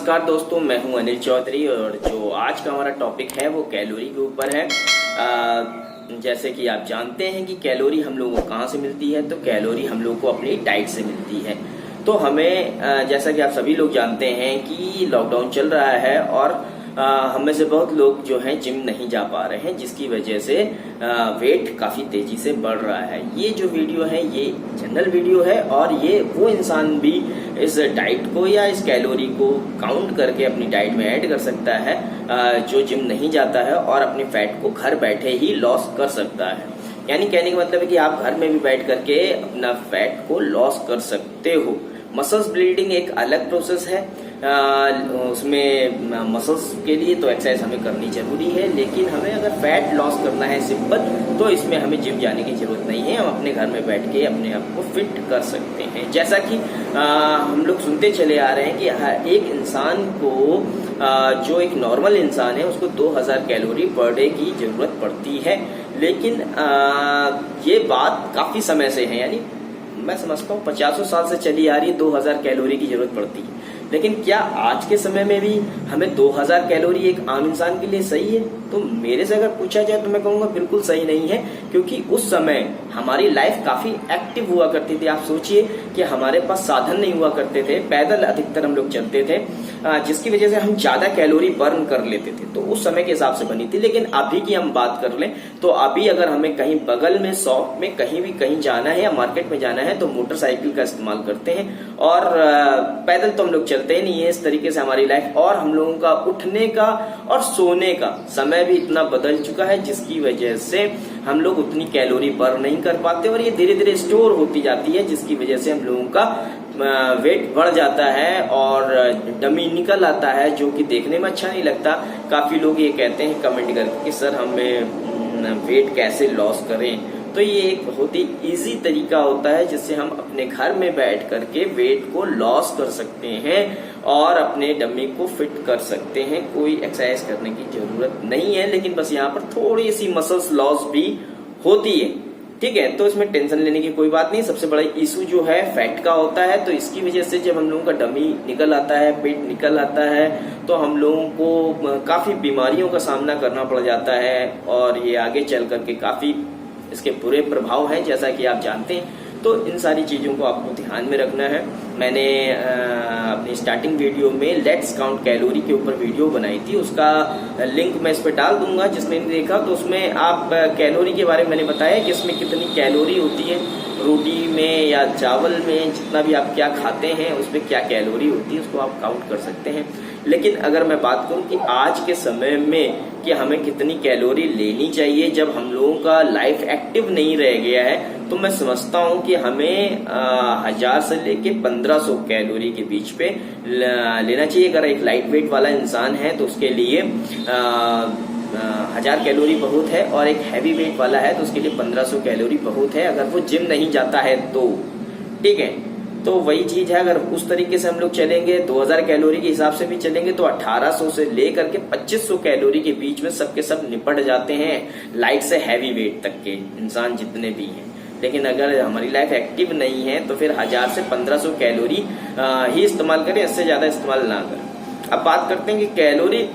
नमस्कार दोस्तों, मैं हूं अनिल चौधरी और जो आज का हमारा टॉपिक है वो कैलोरी के ऊपर है। जैसे कि आप जानते हैं कि कैलोरी हम लोगों को कहाँ से मिलती है, तो कैलोरी हम लोगों को अपनी डाइट से मिलती है। तो हमें जैसा कि आप सभी लोग जानते हैं कि लॉकडाउन चल रहा है और हम में से बहुत लोग जो हैं जिम नहीं जा पा रहे हैं, जिसकी वजह से वेट काफ़ी तेज़ी से बढ़ रहा है। ये जो वीडियो है ये जनरल वीडियो है और ये वो इंसान भी इस डाइट को या इस कैलोरी को काउंट करके अपनी डाइट में ऐड कर सकता है जो जिम नहीं जाता है और अपने फैट को घर बैठे ही लॉस कर सकता है। यानी कहने का मतलब है कि आप घर में भी बैठ करके अपना फैट को लॉस कर सकते हो। मसल्स बिल्डिंग एक अलग प्रोसेस है, उसमें मसल्स के लिए तो एक्सरसाइज हमें करनी जरूरी है, लेकिन हमें अगर फैट लॉस करना है सिंपल, तो इसमें हमें जिम जाने की जरूरत नहीं है। हम अपने घर में बैठ के अपने आप को फिट कर सकते हैं। जैसा कि हम लोग सुनते चले आ रहे हैं कि हर एक इंसान को जो एक नॉर्मल इंसान है उसको 2000 कैलोरी पर डे की जरूरत पड़ती है, लेकिन ये बात काफ़ी समय से है, यानी मैं समझता हूँ 50 साल से चली आ रही है 2000 कैलोरी की जरूरत पड़ती है। लेकिन क्या आज के समय में भी हमें 2000 कैलोरी एक आम इंसान के लिए सही है? तो मेरे से अगर पूछा जाए तो मैं कहूँगा बिल्कुल सही नहीं है, क्योंकि उस समय हमारी लाइफ काफ़ी एक्टिव हुआ करती थी। आप सोचिए कि हमारे पास साधन नहीं हुआ करते थे, पैदल अधिकतर हम लोग चलते थे, जिसकी वजह से हम ज़्यादा कैलोरी बर्न कर लेते थे। तो उस समय के हिसाब से बनी थी। लेकिन अभी की हम बात कर लें तो अभी अगर हमें कहीं बगल में शॉप में कहीं जाना है या मार्केट में जाना है तो मोटरसाइकिल का इस्तेमाल करते हैं और पैदल तो हम लोग चलते ही नहीं है। इस तरीके से हमारी लाइफ और हम लोगों का उठने का और सोने का समय भी इतना बदल चुका है, जिसकी वजह से हम लोग उतनी कैलोरी बर्न नहीं कर पाते और ये धीरे धीरे स्टोर होती जाती है, जिसकी वजह से हम लोगों का वेट बढ़ जाता है और डमी निकल आता है, जो कि देखने में अच्छा नहीं लगता। काफ़ी लोग ये कहते हैं कमेंट करके कि सर हमें वेट कैसे लॉस करें। तो ये एक बहुत ही इजी तरीका होता है जिससे हम अपने घर में बैठ करके वेट को लॉस कर सकते हैं और अपने डमी को फिट कर सकते हैं। कोई एक्सरसाइज करने की जरूरत नहीं है, लेकिन बस यहाँ पर थोड़ी सी मसल्स लॉस भी होती है, ठीक है। तो इसमें टेंशन लेने की कोई बात नहीं। सबसे बड़ा इशू जो है फैट का होता है, तो इसकी वजह से जब हम लोगों का डमी निकल आता है, पेट निकल आता है, तो हम लोगों को काफ़ी बीमारियों का सामना करना पड़ जाता है और ये आगे चल करके काफ़ी इसके बुरे प्रभाव हैं, जैसा कि आप जानते हैं। तो इन सारी चीज़ों को आपको ध्यान में रखना है। मैंने अपनी स्टार्टिंग वीडियो में लेट्स काउंट कैलोरी के ऊपर वीडियो बनाई थी, उसका लिंक मैं इस पर डाल दूंगा। जिसने नहीं देखा तो उसमें आप कैलोरी के बारे में मैंने बताया कि इसमें कितनी कैलोरी होती है, रोटी में या चावल में, जितना भी आप क्या खाते हैं उसमें क्या कैलोरी होती है, उसको आप काउंट कर सकते हैं। लेकिन अगर मैं बात करूं कि आज के समय में कि हमें कितनी कैलोरी लेनी चाहिए जब हम लोगों का लाइफ एक्टिव नहीं रह गया है, तो मैं समझता हूं कि हमें 1000 से लेके 1500 कैलोरी के बीच पे लेना चाहिए। अगर एक लाइट वेट वाला इंसान है तो उसके लिए 1000 कैलोरी बहुत है, और एक हैवी वेट वाला है तो उसके लिए 1500 कैलोरी बहुत है, अगर वो जिम नहीं जाता है तो, ठीक है। तो वही चीज है, अगर उस तरीके से हम लोग चलेंगे 2000 कैलोरी के हिसाब से भी चलेंगे तो 1800 से लेकर के 2500 कैलोरी के बीच में सबके सब निपट जाते हैं, लाइट से हैवी वेट तक के इंसान जितने भी हैं। लेकिन अगर हमारी लाइफ एक्टिव नहीं है तो फिर 1000 से 1500 कैलोरी ही इस्तेमाल करें, इससे ज्यादा इस्तेमाल ना करें। अब बात करते हैं कि कैलोरी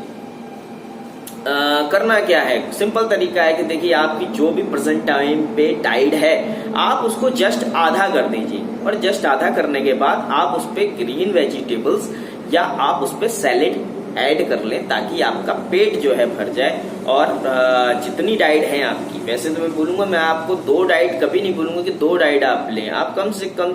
करना क्या है। सिंपल तरीका है कि देखिए आपकी जो भी प्रेजेंट टाइम पे डाइट है आप उसको जस्ट आधा कर दीजिए, और जस्ट आधा करने के बाद आप उस पे ग्रीन वेजिटेबल्स या आप उस पे सैलेड ऐड कर लें, ताकि आपका पेट जो है भर जाए। और जितनी डाइट है आपकी, वैसे तो मैं बोलूंगा, मैं आपको 2 डाइट कभी नहीं बोलूंगा कि 2 डाइट आप लें, आप कम से कम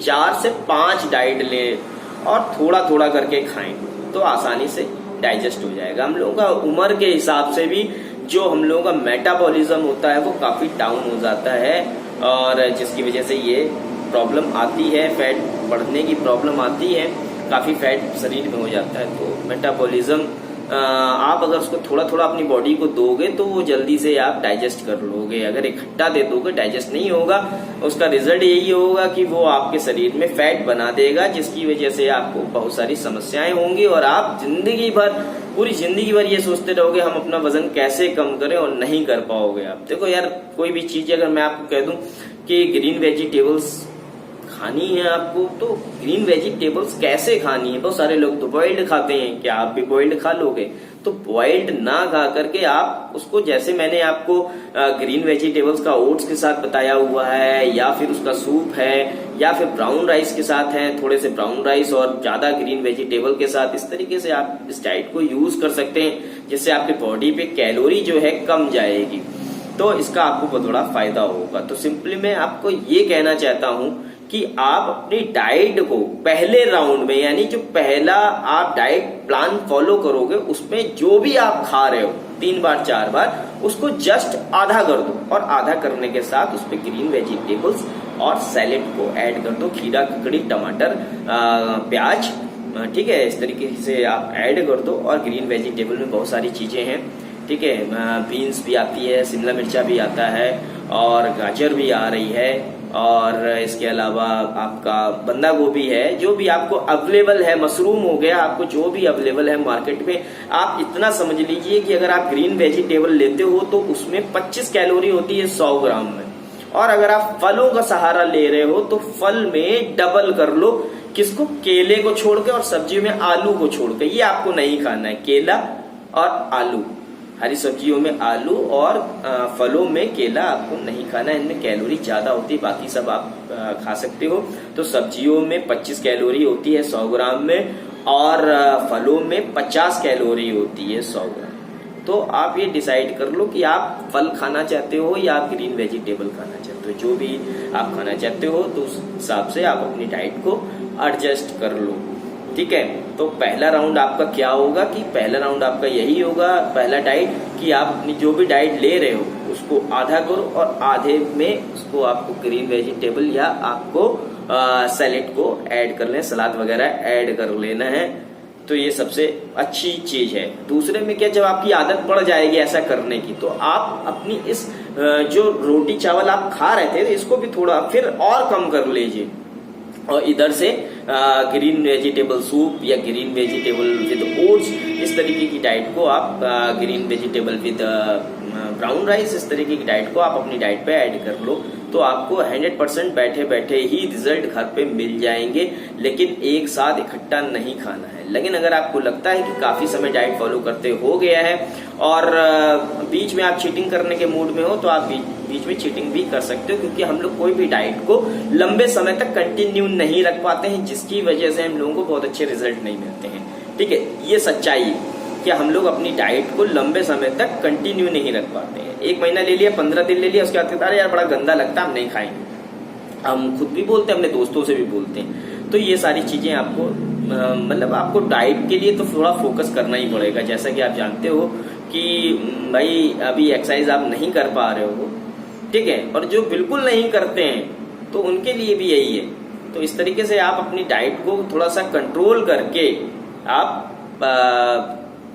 4 से 5 डाइट लें और थोड़ा थोड़ा करके खाएं, तो आसानी से डाइजेस्ट हो जाएगा। हम लोगों का उम्र के हिसाब से भी जो हम लोगों का मेटाबॉलिज्म होता है वो काफी डाउन हो जाता है, और जिसकी वजह से ये प्रॉब्लम आती है, फैट बढ़ने की प्रॉब्लम आती है, काफी फैट शरीर में हो जाता है। तो मेटाबॉलिज्म आप अगर उसको थोड़ा थोड़ा अपनी बॉडी को दोगे तो वो जल्दी से आप डाइजेस्ट कर लोगे। अगर इकट्ठा दे दोगे डाइजेस्ट नहीं होगा, उसका रिजल्ट यही होगा कि वो आपके शरीर में फैट बना देगा, जिसकी वजह से आपको बहुत सारी समस्याएं होंगी और आप जिंदगी भर, पूरी जिंदगी भर ये सोचते रहोगे हम अपना वजन कैसे कम करें, और नहीं कर पाओगे आप। देखो यार, कोई भी चीज अगर मैं आपको कह दूं कि ग्रीन वेजिटेबल्स खानी है आपको तो ग्रीन वेजिटेबल्स कैसे खानी है। बहुत सारे लोग तो बॉइल्ड खाते हैं, क्या आप भी बॉइल्ड खा लोगे? तो बॉइल्ड ना खा करके आप उसको, जैसे मैंने आपको ग्रीन वेजिटेबल्स का ओट्स के साथ बताया हुआ है, या फिर उसका सूप है, या फिर ब्राउन राइस के साथ है, थोड़े से ब्राउन राइस और ज्यादा ग्रीन वेजिटेबल के साथ, इस तरीके से आप इस डाइट को यूज कर सकते हैं, जिससे आपके बॉडी पे कैलोरी जो है कम जाएगी, तो इसका आपको थोड़ा फायदा होगा। तो सिंपली मैं आपको ये कहना चाहता हूं कि आप अपनी डाइट को पहले राउंड में, यानी जो पहला आप डाइट प्लान फॉलो करोगे, उसमें जो भी आप खा रहे हो 3 बार 4 बार, उसको जस्ट आधा कर दो, और आधा करने के साथ उस पर ग्रीन वेजिटेबल्स और सैलेड को ऐड कर दो, खीरा, ककड़ी, टमाटर, प्याज, ठीक है, इस तरीके से आप ऐड कर दो। और ग्रीन वेजिटेबल में बहुत सारी चीजें हैं, ठीक है, बीन्स भी आती है, शिमला मिर्चा भी आता है, और गाजर भी आ रही है, और इसके अलावा आपका बंदा गोभी है, जो भी आपको अवेलेबल है, मशरूम हो गया, आपको जो भी अवेलेबल है मार्केट में। आप इतना समझ लीजिए कि अगर आप ग्रीन वेजिटेबल लेते हो तो उसमें 25 कैलोरी होती है 100 ग्राम में, और अगर आप फलों का सहारा ले रहे हो तो फल में डबल कर लो। किसको? केले को छोड़ के और सब्जियों में आलू को छोड़ के, ये आपको नहीं खाना है, केला और आलू। हरी सब्जियों में आलू और फलों में केला आपको नहीं खाना है, इनमें कैलोरी ज्यादा होती है, बाकी सब आप खा सकते हो। तो सब्जियों में 25 कैलोरी होती है 100 ग्राम में, और फलों में 50 कैलोरी होती है 100 ग्राम। तो आप ये डिसाइड कर लो कि आप फल खाना चाहते हो या आप ग्रीन वेजिटेबल खाना चाहते हो। जो भी आप खाना चाहते हो तो उस हिसाब से आप अपनी डाइट को एडजस्ट कर लो, ठीक है। तो पहला राउंड आपका क्या होगा कि पहला राउंड आपका यही होगा, पहला डाइट, कि आप अपनी जो भी डाइट ले रहे हो उसको आधा करो, और आधे में उसको आपको ग्रीन वेजिटेबल या आपको सैलेड को ऐड कर लें, सलाद वगैरह ऐड कर लेना है। तो ये सबसे अच्छी चीज है। दूसरे में क्या, जब आपकी आदत पड़ जाएगी ऐसा करने की, तो आप अपनी इस जो रोटी चावल आप खा रहे थे इसको भी थोड़ा फिर और कम कर लीजिए, और इधर से ग्रीन वेजिटेबल सूप या ग्रीन वेजिटेबल विद ओट्स, इस तरीके की डाइट को आप green vegetable with brown rice, इस तरीके की डाइट को आप अपनी डाइट पे ऐड कर लो। तो आपको 100% बैठे बैठे ही रिजल्ट घर पे मिल जाएंगे, लेकिन एक साथ इकट्ठा नहीं खाना है। लेकिन अगर आपको लगता है कि काफी समय डाइट फॉलो करते हो गया है और बीच में आप चीटिंग करने के मूड में हो, तो आप बीच में चीटिंग भी कर सकते हो, क्योंकि हम लोग कोई भी डाइट को लंबे समय तक कंटिन्यू नहीं रख पाते हैं, जिसकी वजह से हम लोगों को बहुत अच्छे रिजल्ट नहीं मिलते हैं, ठीक है। ये सच्चाई है कि हम लोग अपनी डाइट को लंबे समय तक कंटिन्यू नहीं रख पाते हैं। 1 महीना ले लिया, 15 दिन ले लिया, उसके बाद कहता है यार बड़ा गंदा लगता है, हम नहीं खाएंगे। हम खुद भी बोलते हैं, अपने दोस्तों से भी बोलते हैं। तो ये सारी चीजें आपको मतलब आपको डाइट के लिए तो थोड़ा फोकस करना ही पड़ेगा। जैसा कि आप जानते हो कि भाई अभी एक्सरसाइज आप नहीं कर पा रहे हो, ठीक है, और जो बिल्कुल नहीं करते हैं तो उनके लिए भी यही है। तो इस तरीके से आप अपनी डाइट को थोड़ा सा कंट्रोल करके आप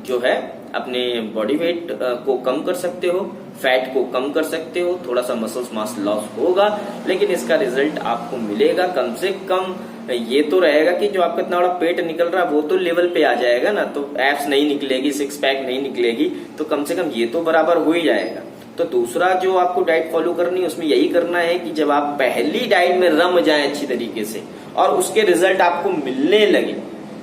जो है अपने बॉडी वेट को कम कर सकते हो, फैट को कम कर सकते हो, थोड़ा सा मसल्स मास लॉस होगा, लेकिन इसका रिजल्ट आपको मिलेगा। कम से कम ये तो रहेगा कि जो आपका इतना बड़ा पेट निकल रहा है वो तो लेवल पे आ जाएगा ना, तो एब्स नहीं निकलेगी, 6 पैक नहीं निकलेगी, तो कम से कम ये तो बराबर हो ही जाएगा। तो दूसरा जो आपको डाइट फॉलो करनी है उसमें यही करना है कि जब आप पहली डाइट में रम जाएं अच्छी तरीके से और उसके रिजल्ट आपको मिलने लगे,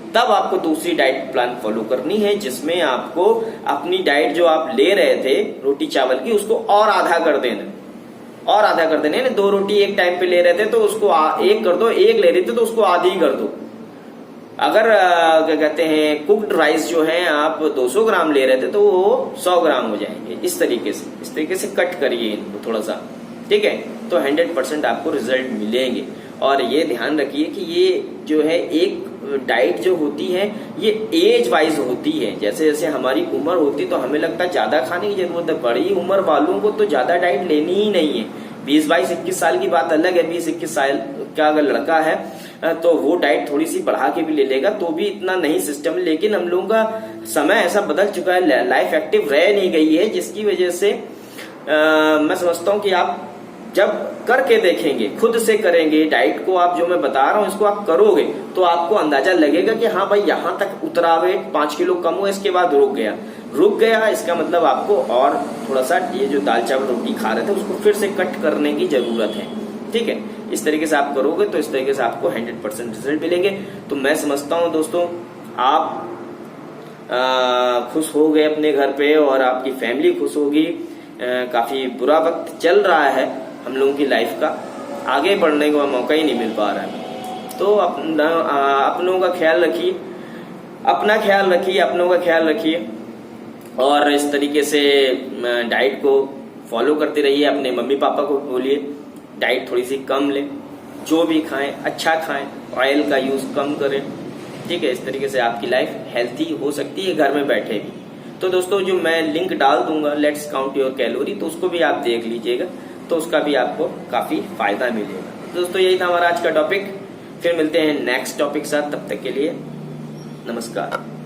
तब आपको दूसरी डाइट प्लान फॉलो करनी है, जिसमें आपको अपनी डाइट जो आप ले रहे थे रोटी चावल की, उसको और आधा कर देना, और आधा कर देना है। 2 रोटी एक टाइम पे ले रहे थे तो उसको 1 कर दो, 1 ले रहे थे तो उसको आधी कर दो। अगर क्या कहते हैं कुक्ड राइस जो है आप 200 ग्राम ले रहे थे तो वो 100 ग्राम हो जाएंगे। इस तरीके से कट करिए इनको थोड़ा सा, ठीक है, तो 100% आपको रिजल्ट मिलेंगे। और ये ध्यान रखिए कि ये जो है एक डाइट जो होती है ये एज वाइज होती है। जैसे जैसे हमारी उम्र होती है तो हमें लगता है ज्यादा खाने की जरूरत है, बड़ी उम्र वालों को तो ज्यादा डाइट लेनी ही नहीं है। 20, 22, 21 साल की बात अलग है। 20, 21 साल का अगर लड़का है तो वो डाइट थोड़ी सी बढ़ा के भी ले लेगा तो भी इतना नहीं सिस्टम। लेकिन हम लोगों का समय ऐसा बदल चुका है, लाइफ एक्टिव रह नहीं गई है, जिसकी वजह से मैं समझता हूँ कि आप जब करके देखेंगे, खुद से करेंगे डाइट को, आप जो मैं बता रहा हूँ इसको आप करोगे तो आपको अंदाजा लगेगा कि हाँ भाई यहाँ तक उतरा वेट 5 किलो कम हुआ, इसके बाद रुक गया, इसका मतलब आपको और थोड़ा सा ये जो दाल चावल रोटी खा रहे थे उसको फिर से कट करने की जरूरत है। ठीक है, इस तरीके से आप करोगे तो इस तरीके से आपको 100% रिजल्ट मिलेंगे। तो मैं समझता हूं दोस्तों आप खुश हो गए अपने घर पे और आपकी फैमिली खुश होगी। काफी बुरा वक्त चल रहा है हम लोगों की लाइफ का, आगे बढ़ने का मौका ही नहीं मिल पा रहा है। तो अपनों का ख्याल रखिए, अपना ख्याल रखिए, अपनों का ख्याल रखिए और इस तरीके से डाइट को फॉलो करते रहिए। अपने मम्मी पापा को बोलिए डाइट थोड़ी सी कम लें, जो भी खाएं अच्छा खाएं, ऑयल का यूज कम करें, ठीक है। इस तरीके से आपकी लाइफ हेल्थी हो सकती है घर में बैठे भी। तो दोस्तों जो मैं लिंक डाल दूंगा लेट्स काउंट योर कैलोरी, तो उसको भी आप देख लीजिएगा, तो उसका भी आपको काफी फायदा मिलेगा। दोस्तों यही था हमारा आज का टॉपिक, फिर मिलते हैं नेक्स्ट टॉपिक साथ, तब तक के लिए नमस्कार।